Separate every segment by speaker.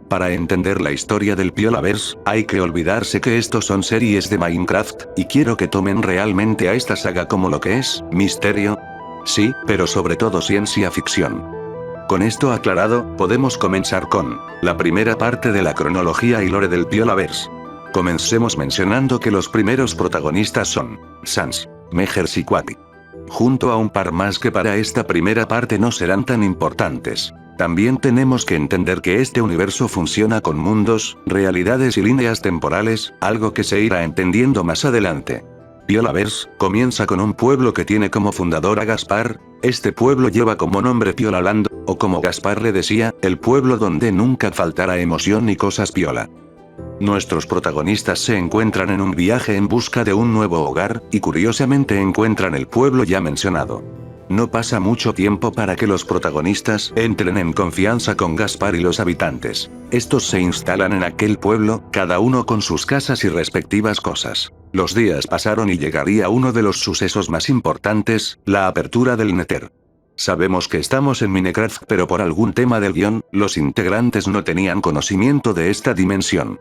Speaker 1: Para entender la historia del Piolaverse, hay que olvidarse que estos son series de Minecraft, y quiero que tomen realmente a esta saga como lo que es, misterio. Sí, pero sobre todo ciencia ficción. Con esto aclarado, podemos comenzar con la primera parte de la cronología y lore del Piolaverse. Comencemos mencionando que los primeros protagonistas son Sans, Megers y Quappy. Junto a un par más que para esta primera parte no serán tan importantes. También tenemos que entender que este universo funciona con mundos, realidades y líneas temporales, algo que se irá entendiendo más adelante. Piolaverse comienza con un pueblo que tiene como fundador a Gaspar. Este pueblo lleva como nombre Piolaland, o como Gaspar le decía, el pueblo donde nunca faltará emoción ni cosas piola. Nuestros protagonistas se encuentran en un viaje en busca de un nuevo hogar, y curiosamente encuentran el pueblo ya mencionado. No pasa mucho tiempo para que los protagonistas entren en confianza con Gaspar y los habitantes. Estos se instalan en aquel pueblo, cada uno con sus casas y respectivas cosas. Los días pasaron y llegaría uno de los sucesos más importantes, la apertura del Nether. Sabemos que estamos en Minecraft, pero por algún tema del guión, los integrantes no tenían conocimiento de esta dimensión.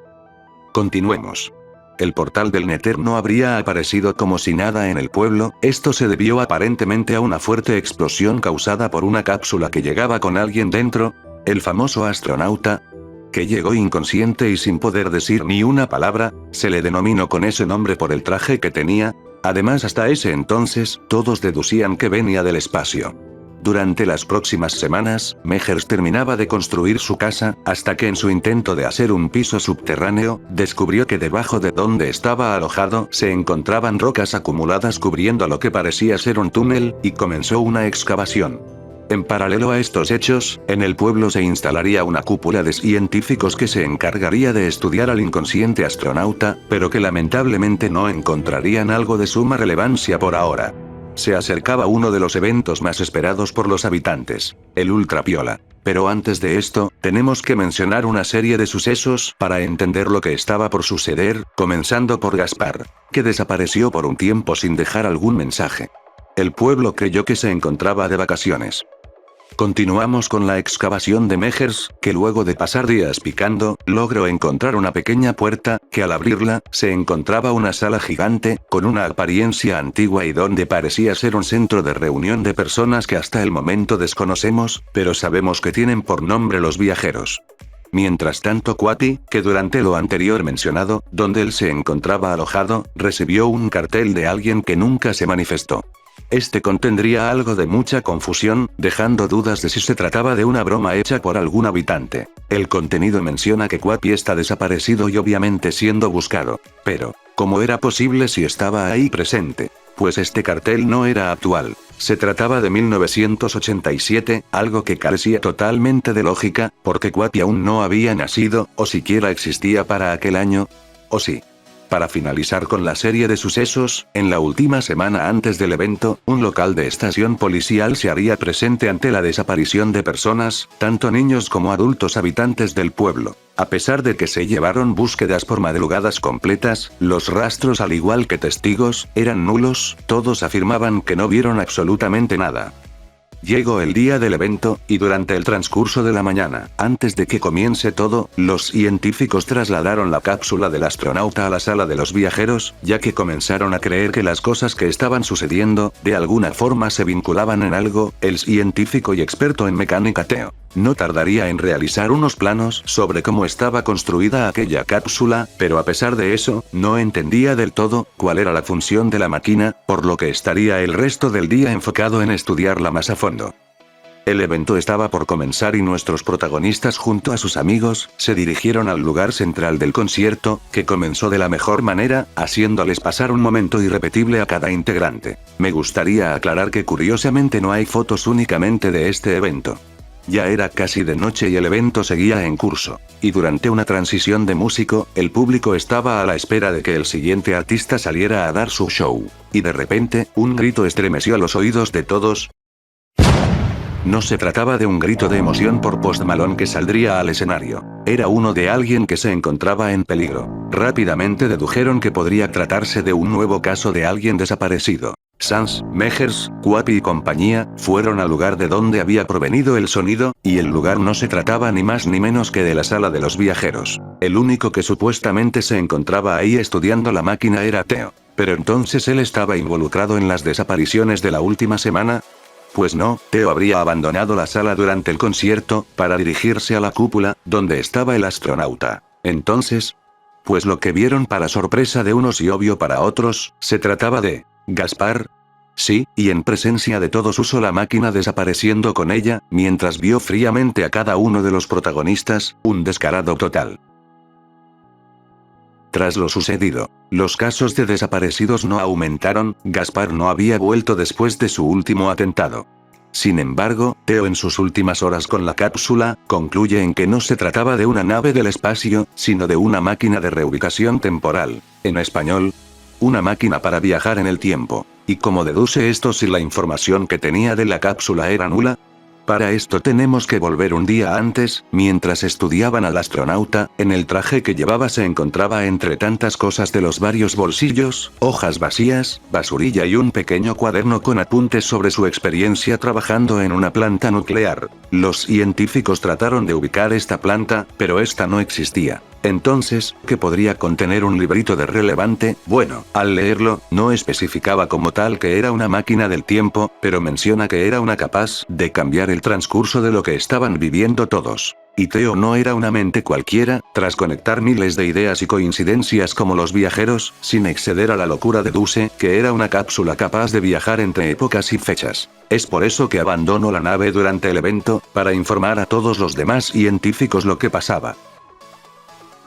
Speaker 1: Continuemos. El portal del Nether no habría aparecido como si nada en el pueblo. Esto se debió aparentemente a una fuerte explosión causada por una cápsula que llegaba con alguien dentro, el famoso astronauta, que llegó inconsciente y sin poder decir ni una palabra. Se le denominó con ese nombre por el traje que tenía. Además, hasta ese entonces, todos deducían que venía del espacio. Durante las próximas semanas, Megers terminaba de construir su casa, hasta que en su intento de hacer un piso subterráneo, descubrió que debajo de donde estaba alojado se encontraban rocas acumuladas cubriendo lo que parecía ser un túnel, y comenzó una excavación. En paralelo a estos hechos, en el pueblo se instalaría una cúpula de científicos que se encargaría de estudiar al inconsciente astronauta, pero que lamentablemente no encontrarían algo de suma relevancia por ahora. Se acercaba uno de los eventos más esperados por los habitantes, el Ultra Piola. Pero antes de esto, tenemos que mencionar una serie de sucesos para entender lo que estaba por suceder, comenzando por Gaspar, que desapareció por un tiempo sin dejar algún mensaje. El pueblo creyó que se encontraba de vacaciones. Continuamos con la excavación de Megers, que luego de pasar días picando, logró encontrar una pequeña puerta, que al abrirla, se encontraba una sala gigante, con una apariencia antigua y donde parecía ser un centro de reunión de personas que hasta el momento desconocemos, pero sabemos que tienen por nombre los viajeros. Mientras tanto Quappy, que durante lo anterior mencionado, donde él se encontraba alojado, recibió un cartel de alguien que nunca se manifestó. Este contendría algo de mucha confusión, dejando dudas de si se trataba de una broma hecha por algún habitante. El contenido menciona que Quappy está desaparecido y obviamente siendo buscado. Pero, ¿cómo era posible si estaba ahí presente? Pues este cartel no era actual. Se trataba de 1987, algo que carecía totalmente de lógica, porque Quappy aún no había nacido, o siquiera existía para aquel año. ¿O sí? Para finalizar con la serie de sucesos, en la última semana antes del evento, un local de estación policial se haría presente ante la desaparición de personas, tanto niños como adultos habitantes del pueblo. A pesar de que se llevaron búsquedas por madrugadas completas, los rastros al igual que testigos, eran nulos, todos afirmaban que no vieron absolutamente nada. Llegó el día del evento, y durante el transcurso de la mañana, antes de que comience todo, los científicos trasladaron la cápsula del astronauta a la sala de los viajeros, ya que comenzaron a creer que las cosas que estaban sucediendo, de alguna forma se vinculaban en algo. El científico y experto en mecánica Theo no tardaría en realizar unos planos sobre cómo estaba construida aquella cápsula, pero a pesar de eso, no entendía del todo cuál era la función de la máquina, por lo que estaría el resto del día enfocado en estudiarla más a fondo. El evento estaba por comenzar y nuestros protagonistas junto a sus amigos, se dirigieron al lugar central del concierto, que comenzó de la mejor manera, haciéndoles pasar un momento irrepetible a cada integrante. Me gustaría aclarar que curiosamente no hay fotos únicamente de este evento. Ya era casi de noche y el evento seguía en curso. Y durante una transición de músico, el público estaba a la espera de que el siguiente artista saliera a dar su show. Y de repente, un grito estremeció a los oídos de todos. No se trataba de un grito de emoción por Post Malone que saldría al escenario. Era uno de alguien que se encontraba en peligro. Rápidamente dedujeron que podría tratarse de un nuevo caso de alguien desaparecido. Sans, Mejers, Quapi y compañía, fueron al lugar de donde había provenido el sonido, y el lugar no se trataba ni más ni menos que de la sala de los viajeros. El único que supuestamente se encontraba ahí estudiando la máquina era Theo. Pero entonces él estaba involucrado en las desapariciones de la última semana. Pues no, Theo habría abandonado la sala durante el concierto, para dirigirse a la cúpula, donde estaba el astronauta. Entonces, pues lo que vieron para sorpresa de unos y obvio para otros, se trataba de Gaspar. Sí, y en presencia de todos usó la máquina desapareciendo con ella, mientras vio fríamente a cada uno de los protagonistas, un descarado total. Tras lo sucedido, los casos de desaparecidos no aumentaron, Gaspar no había vuelto después de su último atentado. Sin embargo, Theo en sus últimas horas con la cápsula, concluye en que no se trataba de una nave del espacio, sino de una máquina de reubicación temporal. En español, una máquina para viajar en el tiempo. ¿Y cómo deduce esto si la información que tenía de la cápsula era nula? Para esto tenemos que volver un día antes, mientras estudiaban al astronauta, en el traje que llevaba se encontraba entre tantas cosas de los varios bolsillos, hojas vacías, basurilla y un pequeño cuaderno con apuntes sobre su experiencia trabajando en una planta nuclear. Los científicos trataron de ubicar esta planta, pero esta no existía. Entonces, ¿qué podría contener un librito de relevante? Bueno, al leerlo, no especificaba como tal que era una máquina del tiempo, pero menciona que era una capaz de cambiar el transcurso de lo que estaban viviendo todos. Y Theo no era una mente cualquiera, tras conectar miles de ideas y coincidencias como los viajeros, sin exceder a la locura deduce que era una cápsula capaz de viajar entre épocas y fechas. Es por eso que abandonó la nave durante el evento, para informar a todos los demás científicos lo que pasaba.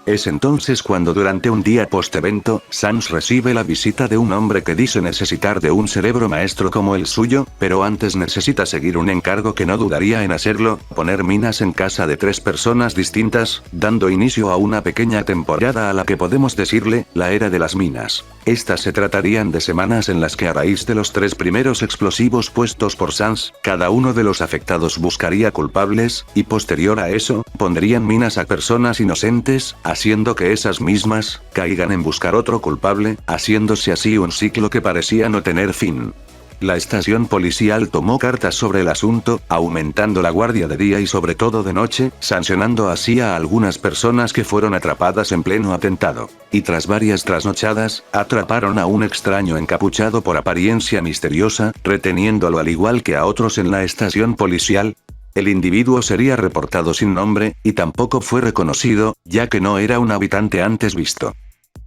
Speaker 1: Es entonces cuando durante un día post-evento, Sans recibe la visita de un hombre que dice necesitar de un cerebro maestro como el suyo, pero antes necesita seguir un encargo que no dudaría en hacerlo, poner minas en casa de 3 personas distintas, dando inicio a una pequeña temporada a la que podemos decirle, la era de las minas. Estas se tratarían de semanas en las que a raíz de los 3 primeros explosivos puestos por Sans, cada uno de los afectados buscaría culpables, y posterior a eso, pondrían minas a personas inocentes, haciendo que esas mismas, caigan en buscar otro culpable, haciéndose así un ciclo que parecía no tener fin. La estación policial tomó cartas sobre el asunto, aumentando la guardia de día y sobre todo de noche, sancionando así a algunas personas que fueron atrapadas en pleno atentado. Y tras varias trasnochadas, atraparon a un extraño encapuchado por apariencia misteriosa, reteniéndolo al igual que a otros en la estación policial. El individuo sería reportado sin nombre, y tampoco fue reconocido, ya que no era un habitante antes visto.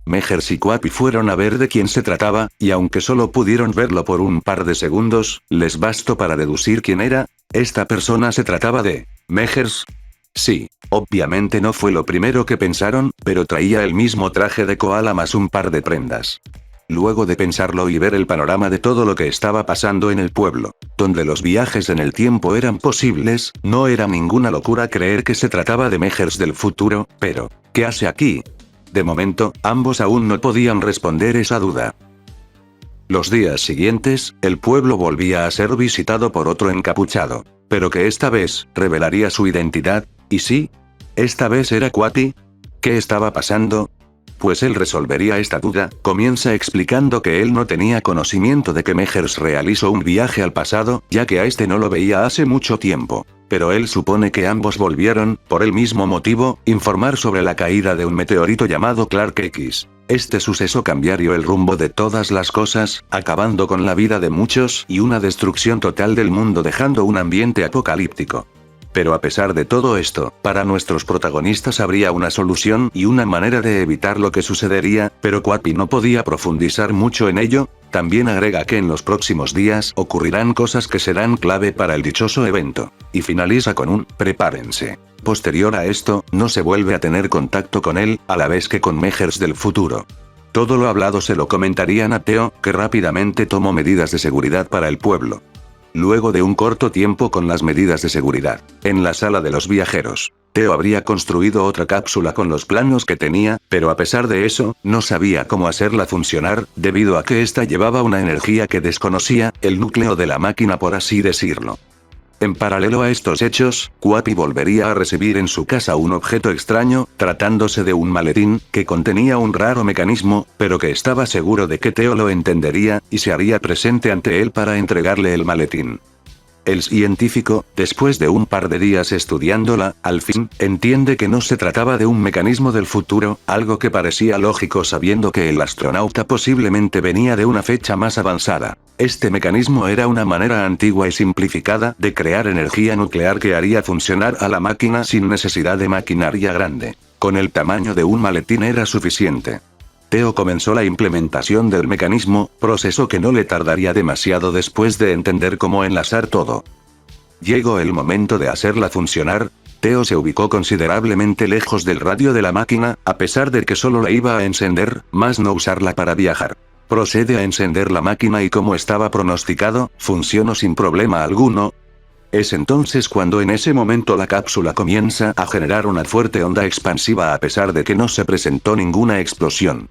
Speaker 1: Mejers y Quapi fueron a ver de quién se trataba, y aunque solo pudieron verlo por un par de segundos, les bastó para deducir quién era. Esta persona se trataba de Mejers. Sí, obviamente no fue lo primero que pensaron, pero traía el mismo traje de koala más un par de prendas. Luego de pensarlo y ver el panorama de todo lo que estaba pasando en el pueblo, donde los viajes en el tiempo eran posibles, no era ninguna locura creer que se trataba de Mejers del futuro, pero, ¿qué hace aquí? De momento, ambos aún no podían responder esa duda. Los días siguientes, el pueblo volvía a ser visitado por otro encapuchado, pero que esta vez, revelaría su identidad, y sí, esta vez era Quapi. ¿Qué estaba pasando? Pues él resolvería esta duda, comienza explicando que él no tenía conocimiento de que Mejers realizó un viaje al pasado, ya que a este no lo veía hace mucho tiempo. Pero él supone que ambos volvieron, por el mismo motivo, informar sobre la caída de un meteorito llamado Clark X. Este suceso cambiaría el rumbo de todas las cosas, acabando con la vida de muchos y una destrucción total del mundo dejando un ambiente apocalíptico. Pero a pesar de todo esto, para nuestros protagonistas habría una solución y una manera de evitar lo que sucedería, pero Quapi no podía profundizar mucho en ello. También agrega que en los próximos días ocurrirán cosas que serán clave para el dichoso evento. Y finaliza con un prepárense. Posterior a esto, no se vuelve a tener contacto con él, a la vez que con Mejers del futuro. Todo lo hablado se lo comentarían a Theo, que rápidamente tomó medidas de seguridad para el pueblo. Luego de un corto tiempo con las medidas de seguridad, en la sala de los viajeros, Theo habría construido otra cápsula con los planos que tenía, pero a pesar de eso, no sabía cómo hacerla funcionar, debido a que ésta llevaba una energía que desconocía, el núcleo de la máquina por así decirlo. En paralelo a estos hechos, Kuapi volvería a recibir en su casa un objeto extraño, tratándose de un maletín, que contenía un raro mecanismo, pero que estaba seguro de que Teo lo entendería, y se haría presente ante él para entregarle el maletín. El científico, después de un par de días estudiándola, al fin, entiende que no se trataba de un mecanismo del futuro, algo que parecía lógico sabiendo que el astronauta posiblemente venía de una fecha más avanzada. Este mecanismo era una manera antigua y simplificada de crear energía nuclear que haría funcionar a la máquina sin necesidad de maquinaria grande. Con el tamaño de un maletín era suficiente. Teo comenzó la implementación del mecanismo, proceso que no le tardaría demasiado después de entender cómo enlazar todo. Llegó el momento de hacerla funcionar. Teo se ubicó considerablemente lejos del radio de la máquina, a pesar de que solo la iba a encender, más no usarla para viajar. Procede a encender la máquina y como estaba pronosticado, funcionó sin problema alguno. Es entonces cuando en ese momento la cápsula comienza a generar una fuerte onda expansiva a pesar de que no se presentó ninguna explosión.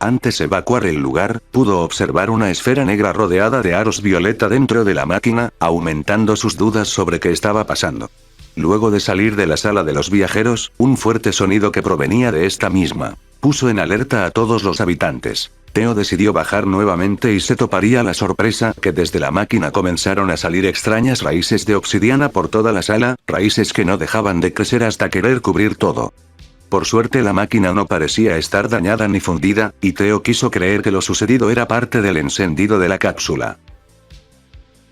Speaker 1: Antes de evacuar el lugar, pudo observar una esfera negra rodeada de aros violeta dentro de la máquina, aumentando sus dudas sobre qué estaba pasando. Luego de salir de la sala de los viajeros, un fuerte sonido que provenía de esta misma puso en alerta a todos los habitantes. Teo decidió bajar nuevamente y se toparía la sorpresa que desde la máquina comenzaron a salir extrañas raíces de obsidiana por toda la sala, raíces que no dejaban de crecer hasta querer cubrir todo. Por suerte la máquina no parecía estar dañada ni fundida, y Teo quiso creer que lo sucedido era parte del encendido de la cápsula.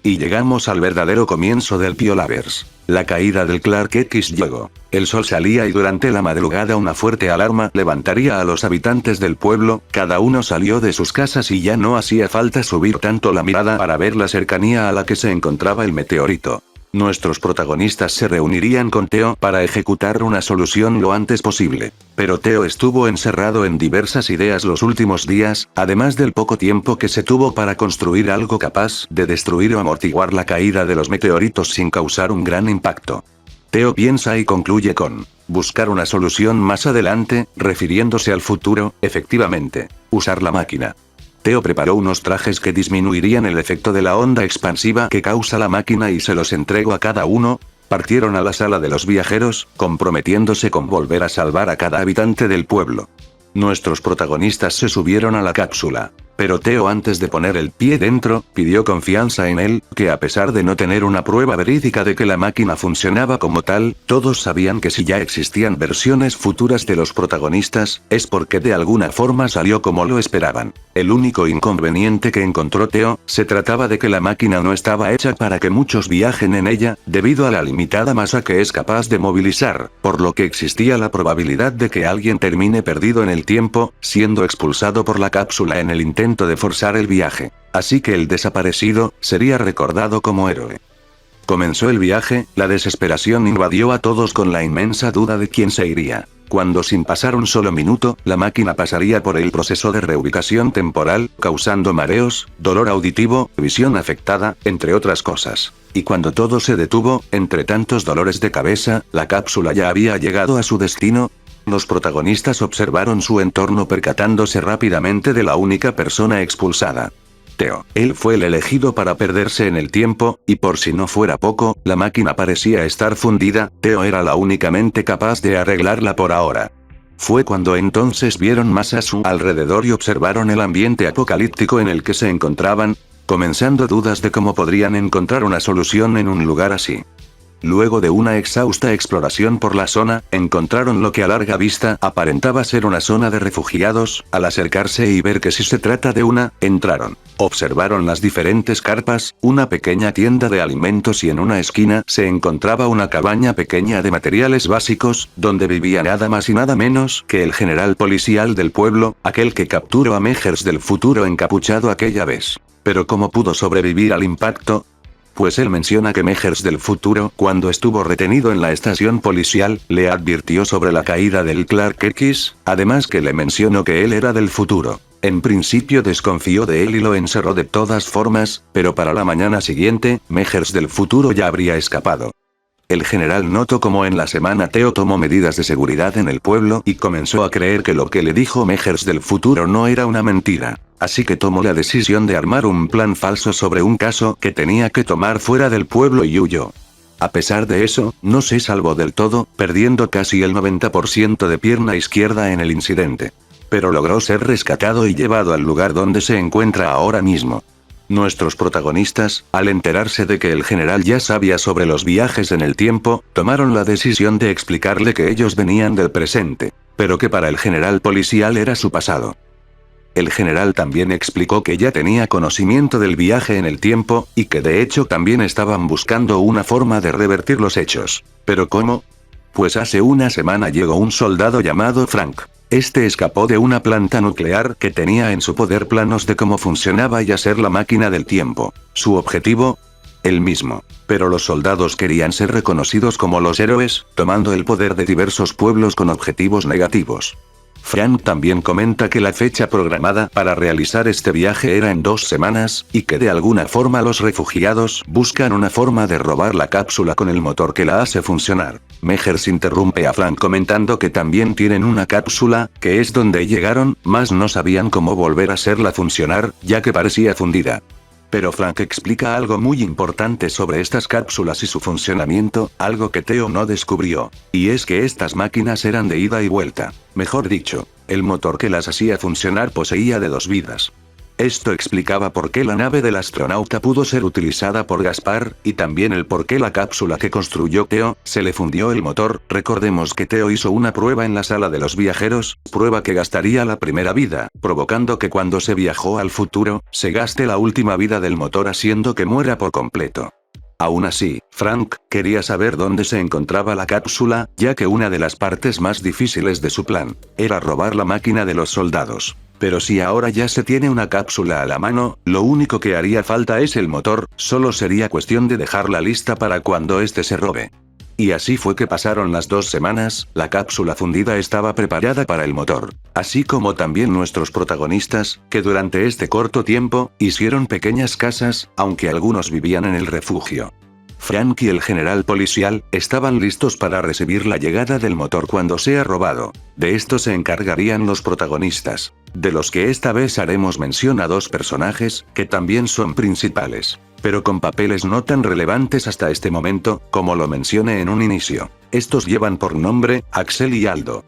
Speaker 1: Y llegamos al verdadero comienzo del Piolaverse. La caída del Clark X llegó. El sol salía y durante la madrugada una fuerte alarma levantaría a los habitantes del pueblo, cada uno salió de sus casas y ya no hacía falta subir tanto la mirada para ver la cercanía a la que se encontraba el meteorito. Nuestros protagonistas se reunirían con Teo para ejecutar una solución lo antes posible. Pero Teo estuvo encerrado en diversas ideas los últimos días, además del poco tiempo que se tuvo para construir algo capaz de destruir o amortiguar la caída de los meteoritos sin causar un gran impacto. Teo piensa y concluye con buscar una solución más adelante, refiriéndose al futuro, efectivamente, usar la máquina. Teo preparó unos trajes que disminuirían el efecto de la onda expansiva que causa la máquina y se los entregó a cada uno. Partieron a la sala de los viajeros, comprometiéndose con volver a salvar a cada habitante del pueblo. Nuestros protagonistas se subieron a la cápsula. Pero Teo antes de poner el pie dentro, pidió confianza en él, que a pesar de no tener una prueba verídica de que la máquina funcionaba como tal, todos sabían que si ya existían versiones futuras de los protagonistas, es porque de alguna forma salió como lo esperaban. El único inconveniente que encontró Teo, se trataba de que la máquina no estaba hecha para que muchos viajen en ella, debido a la limitada masa que es capaz de movilizar, por lo que existía la probabilidad de que alguien termine perdido en el tiempo, siendo expulsado por la cápsula en el intento de forzar el viaje. Así que el desaparecido sería recordado como héroe. Comenzó el viaje, la desesperación invadió a todos con la inmensa duda de quién se iría. Cuando sin pasar un solo minuto, la máquina pasaría por el proceso de reubicación temporal, causando mareos, dolor auditivo, visión afectada, entre otras cosas. Y cuando todo se detuvo, entre tantos dolores de cabeza, la cápsula ya había llegado a su destino. Los protagonistas observaron su entorno percatándose rápidamente de la única persona expulsada. Teo. Él fue el elegido para perderse en el tiempo, y por si no fuera poco, la máquina parecía estar fundida, Teo era la única mente capaz de arreglarla por ahora. Fue cuando entonces vieron más a su alrededor y observaron el ambiente apocalíptico en el que se encontraban, comenzando dudas de cómo podrían encontrar una solución en un lugar así. Luego de una exhausta exploración por la zona, encontraron lo que a larga vista aparentaba ser una zona de refugiados. Al acercarse y ver que si se trata de una, entraron. Observaron las diferentes carpas, una pequeña tienda de alimentos y en una esquina se encontraba una cabaña pequeña de materiales básicos, donde vivía nada más y nada menos que el general policial del pueblo, aquel que capturó a Mejers del futuro encapuchado aquella vez. Pero ¿cómo pudo sobrevivir al impacto? Pues él menciona que Mejers del futuro, cuando estuvo retenido en la estación policial, le advirtió sobre la caída del Clark X, además que le mencionó que él era del futuro. En principio desconfió de él y lo encerró de todas formas, pero para la mañana siguiente, Mejers del futuro ya habría escapado. El general notó cómo en la semana Teo tomó medidas de seguridad en el pueblo y comenzó a creer que lo que le dijo Mejers del futuro no era una mentira. Así que tomó la decisión de armar un plan falso sobre un caso que tenía que tomar fuera del pueblo y huyó. A pesar de eso, no se salvó del todo, perdiendo casi el 90% de pierna izquierda en el incidente. Pero logró ser rescatado y llevado al lugar donde se encuentra ahora mismo. Nuestros protagonistas, al enterarse de que el general ya sabía sobre los viajes en el tiempo, tomaron la decisión de explicarle que ellos venían del presente, pero que para el general policial era su pasado. El general también explicó que ya tenía conocimiento del viaje en el tiempo, y que de hecho también estaban buscando una forma de revertir los hechos. ¿Pero cómo? Pues hace una semana llegó un soldado llamado Frank. Este escapó de una planta nuclear que tenía en su poder planos de cómo funcionaba y hacer la máquina del tiempo. ¿Su objetivo? El mismo. Pero los soldados querían ser reconocidos como los héroes, tomando el poder de diversos pueblos con objetivos negativos. Frank también comenta que la fecha programada para realizar este viaje era en 2 semanas, y que de alguna forma los refugiados buscan una forma de robar la cápsula con el motor que la hace funcionar. Mejers interrumpe a Frank comentando que también tienen una cápsula, que es donde llegaron, mas no sabían cómo volver a hacerla funcionar, ya que parecía fundida. Pero Frank explica algo muy importante sobre estas cápsulas y su funcionamiento, algo que Theo no descubrió. Y es que estas máquinas eran de ida y vuelta. Mejor dicho, el motor que las hacía funcionar poseía de 2 vidas. Esto explicaba por qué la nave del astronauta pudo ser utilizada por Gaspar, y también el por qué la cápsula que construyó Theo, se le fundió el motor. Recordemos que Theo hizo una prueba en la sala de los viajeros, prueba que gastaría la primera vida, provocando que cuando se viajó al futuro, se gaste la última vida del motor haciendo que muera por completo. Aún así, Frank quería saber dónde se encontraba la cápsula, ya que una de las partes más difíciles de su plan era robar la máquina de los soldados. Pero si ahora ya se tiene una cápsula a la mano, lo único que haría falta es el motor, solo sería cuestión de dejarla lista para cuando este se robe. Y así fue que pasaron las 2 semanas, la cápsula fundida estaba preparada para el motor, así como también nuestros protagonistas, que durante este corto tiempo, hicieron pequeñas casas, aunque algunos vivían en el refugio. Frank y el general policial estaban listos para recibir la llegada del motor cuando sea robado. De esto se encargarían los protagonistas, de los que esta vez haremos mención a 2 personajes, que también son principales, pero con papeles no tan relevantes hasta este momento, como lo mencioné en un inicio. Estos llevan por nombre, Axel y Aldo.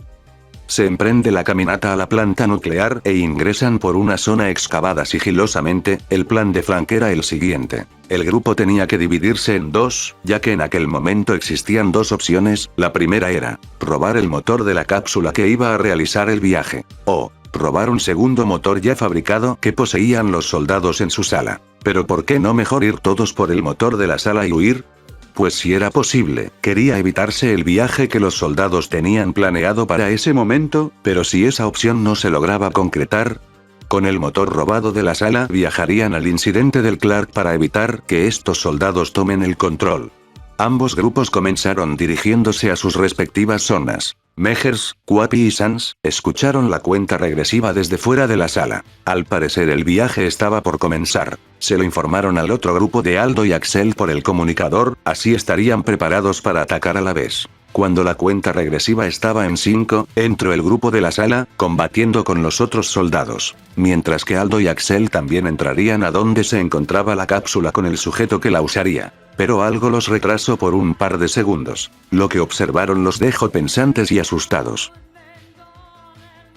Speaker 1: Se emprende la caminata a la planta nuclear e ingresan por una zona excavada sigilosamente. El plan de Frank era el siguiente. El grupo tenía que dividirse en 2, ya que en aquel momento existían 2 opciones. La primera era robar el motor de la cápsula que iba a realizar el viaje, o robar un segundo motor ya fabricado que poseían los soldados en su sala. Pero ¿por qué no mejor ir todos por el motor de la sala y huir? Pues si era posible, quería evitarse el viaje que los soldados tenían planeado para ese momento, pero si esa opción no se lograba concretar, con el motor robado de la sala viajarían al incidente del Clark para evitar que estos soldados tomen el control. Ambos grupos comenzaron dirigiéndose a sus respectivas zonas. Mejers, Quapi y Sans escucharon la cuenta regresiva desde fuera de la sala. Al parecer el viaje estaba por comenzar. Se lo informaron al otro grupo de Aldo y Axel por el comunicador, así estarían preparados para atacar a la vez. Cuando la cuenta regresiva estaba en 5, entró el grupo de la sala, combatiendo con los otros soldados. Mientras que Aldo y Axel también entrarían a donde se encontraba la cápsula con el sujeto que la usaría. Pero algo los retrasó por un par de segundos. Lo que observaron los dejó pensantes y asustados.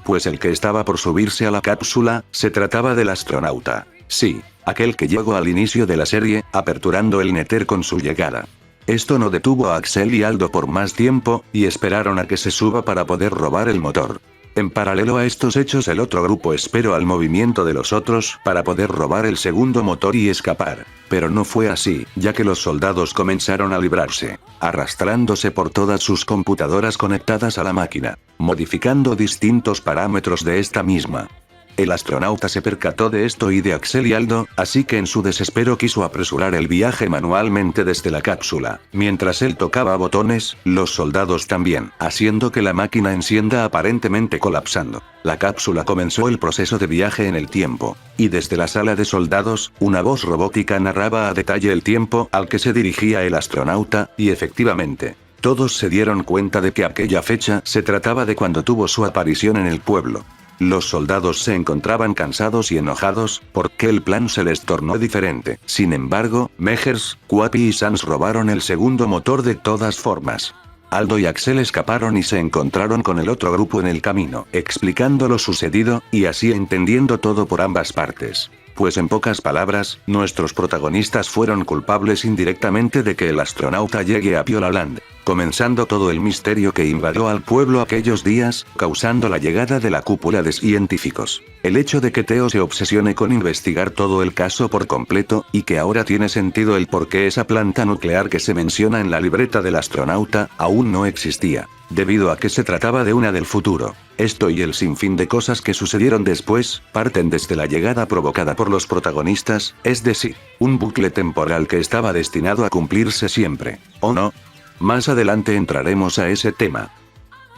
Speaker 1: Pues el que estaba por subirse a la cápsula, se trataba del astronauta. Sí, aquel que llegó al inicio de la serie, aperturando el néter con su llegada. Esto no detuvo a Axel y Aldo por más tiempo, y esperaron a que se suba para poder robar el motor. En paralelo a estos hechos el otro grupo esperó al movimiento de los otros para poder robar el segundo motor y escapar. Pero no fue así, ya que los soldados comenzaron a librarse, arrastrándose por todas sus computadoras conectadas a la máquina, modificando distintos parámetros de esta misma. El astronauta se percató de esto y de Axel y Aldo, así que en su desespero quiso apresurar el viaje manualmente desde la cápsula. Mientras él tocaba botones, los soldados también, haciendo que la máquina encienda aparentemente colapsando. La cápsula comenzó el proceso de viaje en el tiempo, y desde la sala de soldados, una voz robótica narraba a detalle el tiempo al que se dirigía el astronauta, y efectivamente, todos se dieron cuenta de que aquella fecha se trataba de cuando tuvo su aparición en el pueblo. Los soldados se encontraban cansados y enojados, porque el plan se les tornó diferente. Sin embargo, Mejers, Quappy y Sans robaron el segundo motor de todas formas. Aldo y Axel escaparon y se encontraron con el otro grupo en el camino, explicando lo sucedido, y así entendiendo todo por ambas partes. Pues en pocas palabras, nuestros protagonistas fueron culpables indirectamente de que el astronauta llegue a Piolaland, comenzando todo el misterio que invadió al pueblo aquellos días, causando la llegada de la cúpula de científicos. El hecho de que Theo se obsesione con investigar todo el caso por completo, y que ahora tiene sentido el por qué esa planta nuclear que se menciona en la libreta del astronauta, aún no existía, debido a que se trataba de una del futuro. Esto y el sinfín de cosas que sucedieron después, parten desde la llegada provocada por los protagonistas, es decir, un bucle temporal que estaba destinado a cumplirse siempre, ¿o no? Más adelante entraremos a ese tema.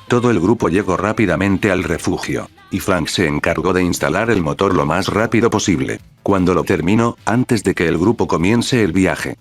Speaker 1: Todo el grupo llegó rápidamente al refugio, y Frank se encargó de instalar el motor lo más rápido posible. Cuando lo terminó, antes de que el grupo comience el viaje,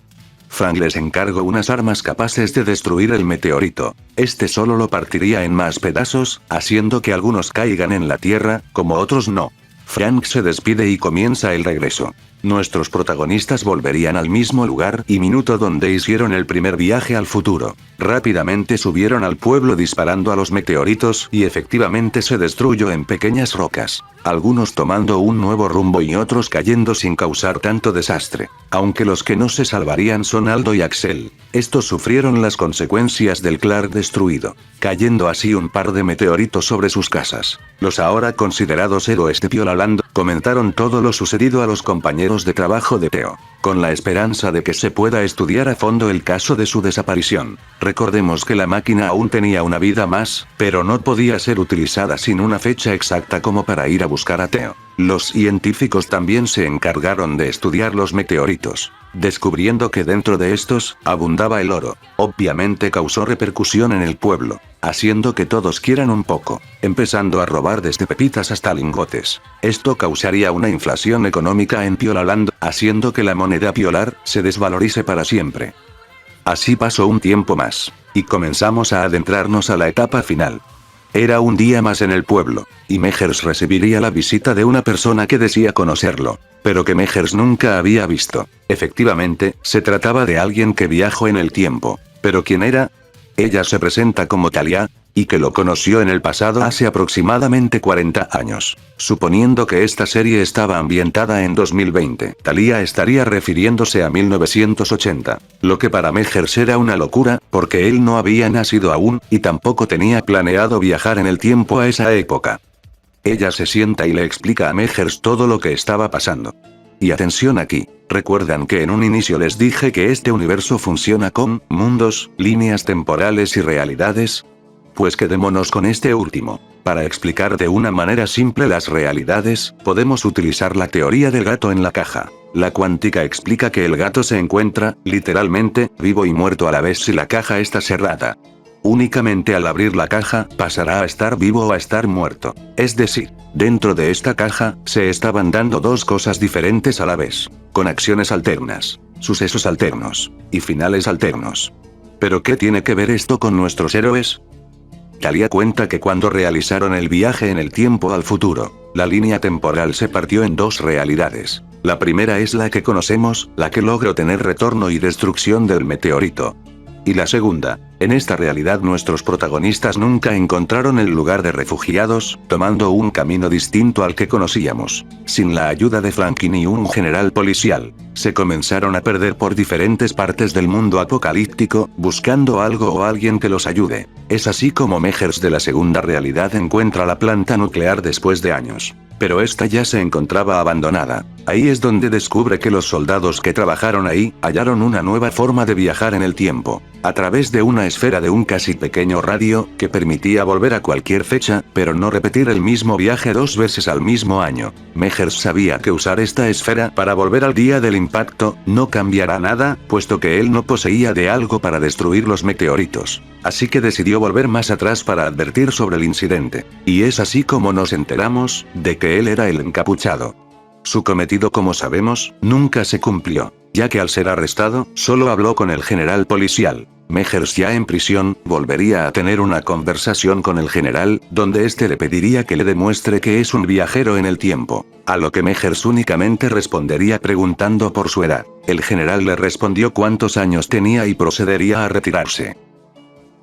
Speaker 1: Frank les encargó unas armas capaces de destruir el meteorito. Este solo lo partiría en más pedazos, haciendo que algunos caigan en la tierra, como otros no. Frank se despide y comienza el regreso. Nuestros protagonistas volverían al mismo lugar y minuto donde hicieron el primer viaje al futuro. Rápidamente subieron al pueblo disparando a los meteoritos y efectivamente se destruyó en pequeñas rocas, algunos tomando un nuevo rumbo y otros cayendo sin causar tanto desastre. Aunque los que no se salvarían son Aldo y Axel. Estos sufrieron las consecuencias del Clark destruido, cayendo así un par de meteoritos sobre sus casas. Los ahora considerados héroes de Piolaland comentaron todo lo sucedido a los compañeros de trabajo de Theo, con la esperanza de que se pueda estudiar a fondo el caso de su desaparición. Recordemos que la máquina aún tenía una vida más, pero no podía ser utilizada sin una fecha exacta como para ir a buscar a Theo. Los científicos también se encargaron de estudiar los meteoritos, descubriendo que dentro de estos, abundaba el oro. Obviamente causó repercusión en el pueblo, haciendo que todos quieran un poco, empezando a robar desde pepitas hasta lingotes. Esto causaría una inflación económica en Piolaland, haciendo que la moneda piolar se desvalorice para siempre. Así pasó un tiempo más, y comenzamos a adentrarnos a la etapa final. Era un día más en el pueblo, y Mejers recibiría la visita de una persona que decía conocerlo, pero que Mejers nunca había visto. Efectivamente, se trataba de alguien que viajó en el tiempo. ¿Pero quién era? Ella se presenta como Talia, y que lo conoció en el pasado hace aproximadamente 40 años. Suponiendo que esta serie estaba ambientada en 2020, Talia estaría refiriéndose a 1980, lo que para Mejers era una locura, porque él no había nacido aún, y tampoco tenía planeado viajar en el tiempo a esa época. Ella se sienta y le explica a Mejers todo lo que estaba pasando. Y atención aquí, ¿recuerdan que en un inicio les dije que este universo funciona con mundos, líneas temporales y realidades? Pues quedémonos con este último. Para explicar de una manera simple las realidades, podemos utilizar la teoría del gato en la caja. La cuántica explica que el gato se encuentra, literalmente, vivo y muerto a la vez si la caja está cerrada. Únicamente al abrir la caja, pasará a estar vivo o a estar muerto. Es decir, dentro de esta caja, se estaban dando dos cosas diferentes a la vez, con acciones alternas, sucesos alternos, y finales alternos. ¿Pero qué tiene que ver esto con nuestros héroes? Talia cuenta que cuando realizaron el viaje en el tiempo al futuro, la línea temporal se partió en dos realidades. La primera es la que conocemos, la que logró tener retorno y destrucción del meteorito. Y la segunda, en esta realidad nuestros protagonistas nunca encontraron el lugar de refugiados, tomando un camino distinto al que conocíamos. Sin la ayuda de Franklin y un general policial, se comenzaron a perder por diferentes partes del mundo apocalíptico, buscando algo o alguien que los ayude. Es así como Mejers de la segunda realidad encuentra la planta nuclear después de años. Pero esta ya se encontraba abandonada. Ahí es donde descubre que los soldados que trabajaron ahí, hallaron una nueva forma de viajar en el tiempo, a través de una esfera de un casi pequeño radio, que permitía volver a cualquier fecha, pero no repetir el mismo viaje dos veces al mismo año. Mejers sabía que usar esta esfera para volver al día del impacto, no cambiará nada, puesto que él no poseía de algo para destruir los meteoritos. Así que decidió volver más atrás para advertir sobre el incidente. Y es así como nos enteramos, de que él era el encapuchado. Su cometido, como sabemos, nunca se cumplió, ya que al ser arrestado, solo habló con el general policial. Mejers, ya en prisión, volvería a tener una conversación con el general, donde este le pediría que le demuestre que es un viajero en el tiempo. A lo que Mejers únicamente respondería preguntando por su edad. El general le respondió cuántos años tenía y procedería a retirarse.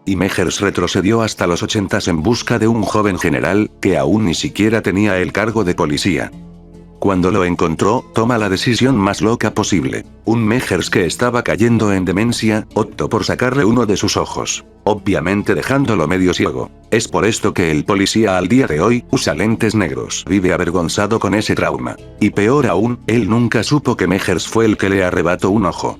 Speaker 1: Y Mejers retrocedió hasta los 80 en busca de un joven general, que aún ni siquiera tenía el cargo de policía. Cuando lo encontró, toma la decisión más loca posible. Un Mejers que estaba cayendo en demencia, optó por sacarle uno de sus ojos, obviamente dejándolo medio ciego. Es por esto que el policía al día de hoy usa lentes negros. Vive avergonzado con ese trauma. Y peor aún, él nunca supo que Mejers fue el que le arrebató un ojo.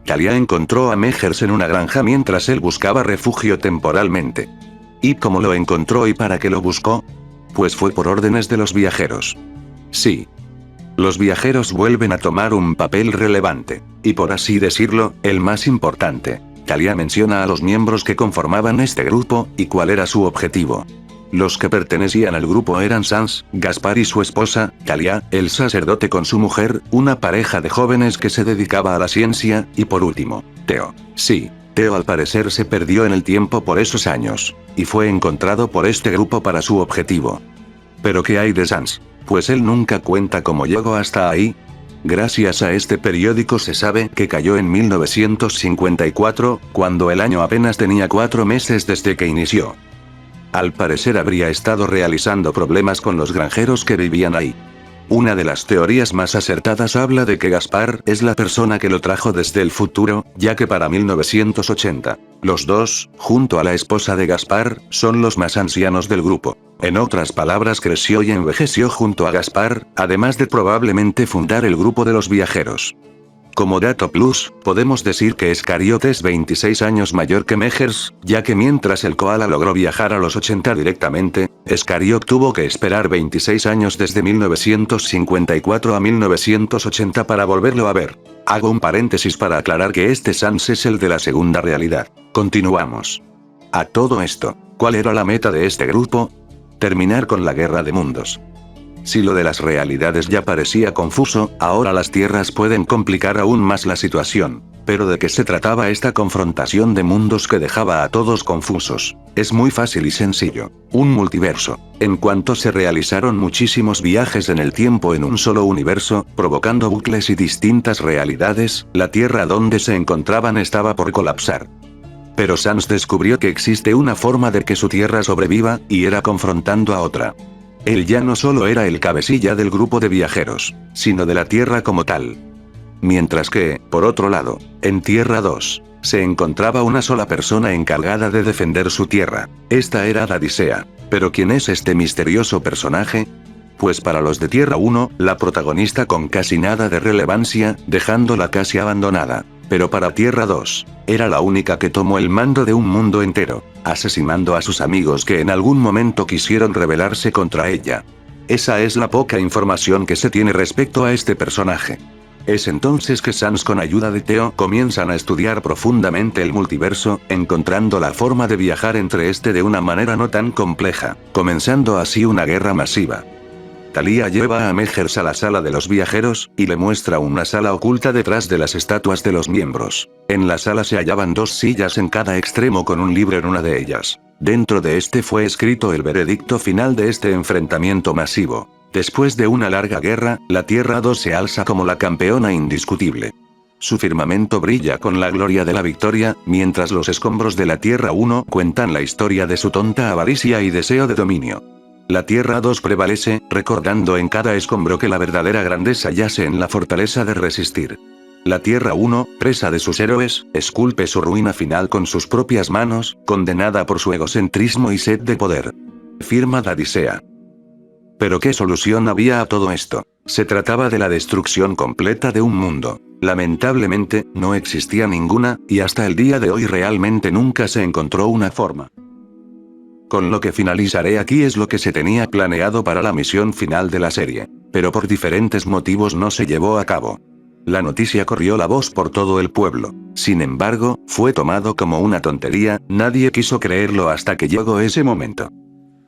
Speaker 1: Talia encontró a Mejers en una granja mientras él buscaba refugio temporalmente. ¿Y cómo lo encontró y para qué lo buscó? Pues fue por órdenes de los viajeros. Sí. Los viajeros vuelven a tomar un papel relevante, y por así decirlo, el más importante. Talia menciona a los miembros que conformaban este grupo, y cuál era su objetivo. Los que pertenecían al grupo eran Sans, Gaspar y su esposa, Talia, el sacerdote con su mujer, una pareja de jóvenes que se dedicaba a la ciencia, y por último, Theo. Sí, Theo al parecer se perdió en el tiempo por esos años, y fue encontrado por este grupo para su objetivo. ¿Pero qué hay de Sans? Pues él nunca cuenta cómo llegó hasta ahí. Gracias a este periódico se sabe que cayó en 1954, cuando el año apenas tenía 4 meses desde que inició. Al parecer habría estado realizando problemas con los granjeros que vivían ahí. Una de las teorías más acertadas habla de que Gaspar es la persona que lo trajo desde el futuro, ya que para 1980, los dos, junto a la esposa de Gaspar, son los más ancianos del grupo. En otras palabras, creció y envejeció junto a Gaspar, además de probablemente fundar el grupo de los viajeros. Como dato plus, podemos decir que Iscariot es 26 años mayor que Mejers, ya que mientras el koala logró viajar a los 80 directamente, Iscariot tuvo que esperar 26 años desde 1954 a 1980 para volverlo a ver. Hago un paréntesis para aclarar que este Sans es el de la segunda realidad. Continuamos. A todo esto, ¿cuál era la meta de este grupo? Terminar con la guerra de mundos. Si lo de las realidades ya parecía confuso, ahora las tierras pueden complicar aún más la situación. Pero ¿de qué se trataba esta confrontación de mundos que dejaba a todos confusos? Es muy fácil y sencillo. Un multiverso. En cuanto se realizaron muchísimos viajes en el tiempo en un solo universo, provocando bucles y distintas realidades, la Tierra donde se encontraban estaba por colapsar. Pero Sans descubrió que existe una forma de que su Tierra sobreviva, y era confrontando a otra. Él ya no solo era el cabecilla del grupo de viajeros, sino de la Tierra como tal. Mientras que, por otro lado, en Tierra 2, se encontraba una sola persona encargada de defender su Tierra. Esta era Adisea. ¿Pero quién es este misterioso personaje? Pues para los de Tierra 1, la protagonista con casi nada de relevancia, dejándola casi abandonada. Pero para Tierra 2, era la única que tomó el mando de un mundo entero, asesinando a sus amigos que en algún momento quisieron rebelarse contra ella. Esa es la poca información que se tiene respecto a este personaje. Es entonces que Sans con ayuda de Theo comienzan a estudiar profundamente el multiverso, encontrando la forma de viajar entre este de una manera no tan compleja, comenzando así una guerra masiva. Talia lleva a Mejers a la sala de los viajeros, y le muestra una sala oculta detrás de las estatuas de los miembros. En la sala se hallaban 2 sillas en cada extremo con un libro en una de ellas. Dentro de este fue escrito el veredicto final de este enfrentamiento masivo. Después de una larga guerra, la Tierra 2 se alza como la campeona indiscutible. Su firmamento brilla con la gloria de la victoria, mientras los escombros de la Tierra 1 cuentan la historia de su tonta avaricia y deseo de dominio. La Tierra 2 prevalece, recordando en cada escombro que la verdadera grandeza yace en la fortaleza de resistir. La Tierra 1, presa de sus héroes, esculpe su ruina final con sus propias manos, condenada por su egocentrismo y sed de poder. Firma Adisea. ¿Pero qué solución había a todo esto? Se trataba de la destrucción completa de un mundo. Lamentablemente, no existía ninguna, y hasta el día de hoy realmente nunca se encontró una forma. Con lo que finalizaré aquí es lo que se tenía planeado para la misión final de la serie. Pero por diferentes motivos no se llevó a cabo. La noticia corrió la voz por todo el pueblo. Sin embargo, fue tomado como una tontería, nadie quiso creerlo hasta que llegó ese momento.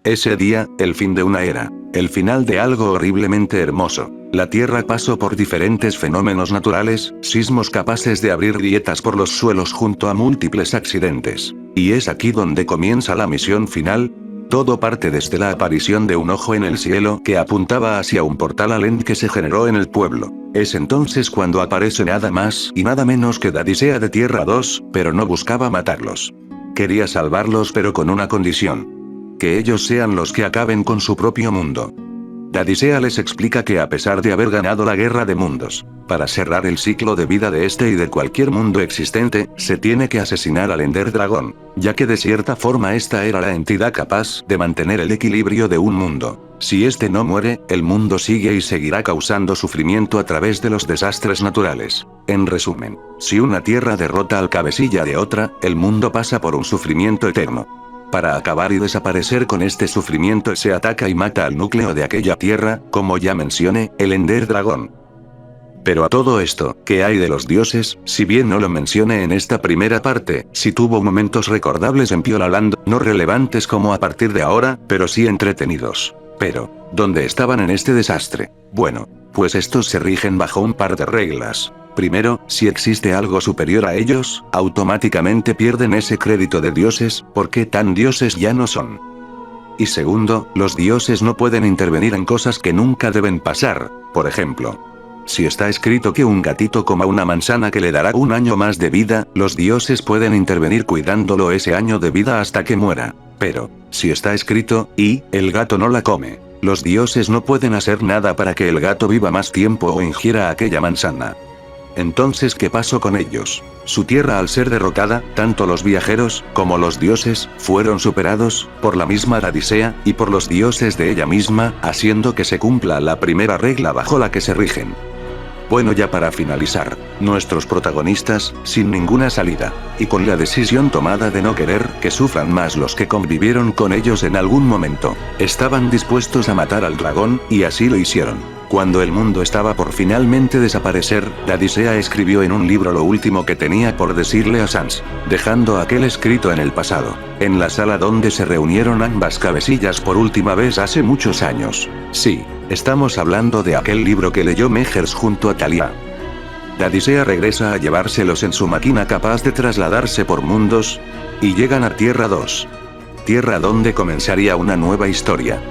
Speaker 1: Ese día, el fin de una era. El final de algo horriblemente hermoso. La Tierra pasó por diferentes fenómenos naturales, sismos capaces de abrir grietas por los suelos junto a múltiples accidentes. Y es aquí donde comienza la misión final. Todo parte desde la aparición de un ojo en el cielo que apuntaba hacia un portal al End que se generó en el pueblo. Es entonces cuando aparece nada más y nada menos que Dadisea de Tierra 2, pero no buscaba matarlos. Quería salvarlos pero con una condición. Que ellos sean los que acaben con su propio mundo. Dadisea les explica que a pesar de haber ganado la guerra de mundos, para cerrar el ciclo de vida de este y de cualquier mundo existente, se tiene que asesinar al Ender Dragón, ya que de cierta forma esta era la entidad capaz de mantener el equilibrio de un mundo. Si este no muere, el mundo sigue y seguirá causando sufrimiento a través de los desastres naturales. En resumen, si una tierra derrota al cabecilla de otra, el mundo pasa por un sufrimiento eterno. Para acabar y desaparecer con este sufrimiento se ataca y mata al núcleo de aquella tierra, como ya mencioné, el Ender Dragón. Pero a todo esto, ¿qué hay de los dioses? Si bien no lo mencioné en esta primera parte, sí tuvo momentos recordables en Piola Land, no relevantes como a partir de ahora, pero sí entretenidos. Pero, ¿dónde estaban en este desastre? Bueno, pues estos se rigen bajo un par de reglas. Primero, si existe algo superior a ellos, automáticamente pierden ese crédito de dioses, porque tan dioses ya no son. Y segundo, los dioses no pueden intervenir en cosas que nunca deben pasar. Por ejemplo, si está escrito que un gatito coma una manzana que le dará un año más de vida, los dioses pueden intervenir cuidándolo ese año de vida hasta que muera. Pero, si está escrito, y el gato no la come, los dioses no pueden hacer nada para que el gato viva más tiempo o ingiera aquella manzana. Entonces, ¿qué pasó con ellos? Su tierra al ser derrotada, tanto los viajeros, como los dioses, fueron superados, por la misma Dadisea, y por los dioses de ella misma, haciendo que se cumpla la primera regla bajo la que se rigen. Bueno, ya para finalizar, nuestros protagonistas, sin ninguna salida, y con la decisión tomada de no querer que sufran más los que convivieron con ellos en algún momento, estaban dispuestos a matar al dragón, y así lo hicieron. Cuando el mundo estaba por finalmente desaparecer, Dadisea escribió en un libro lo último que tenía por decirle a Sans, dejando aquel escrito en el pasado, en la sala donde se reunieron ambas cabecillas por última vez hace muchos años. Sí, estamos hablando de aquel libro que leyó Mejers junto a Thalia. Dadisea regresa a llevárselos en su máquina capaz de trasladarse por mundos, y llegan a Tierra 2. Tierra donde comenzaría una nueva historia.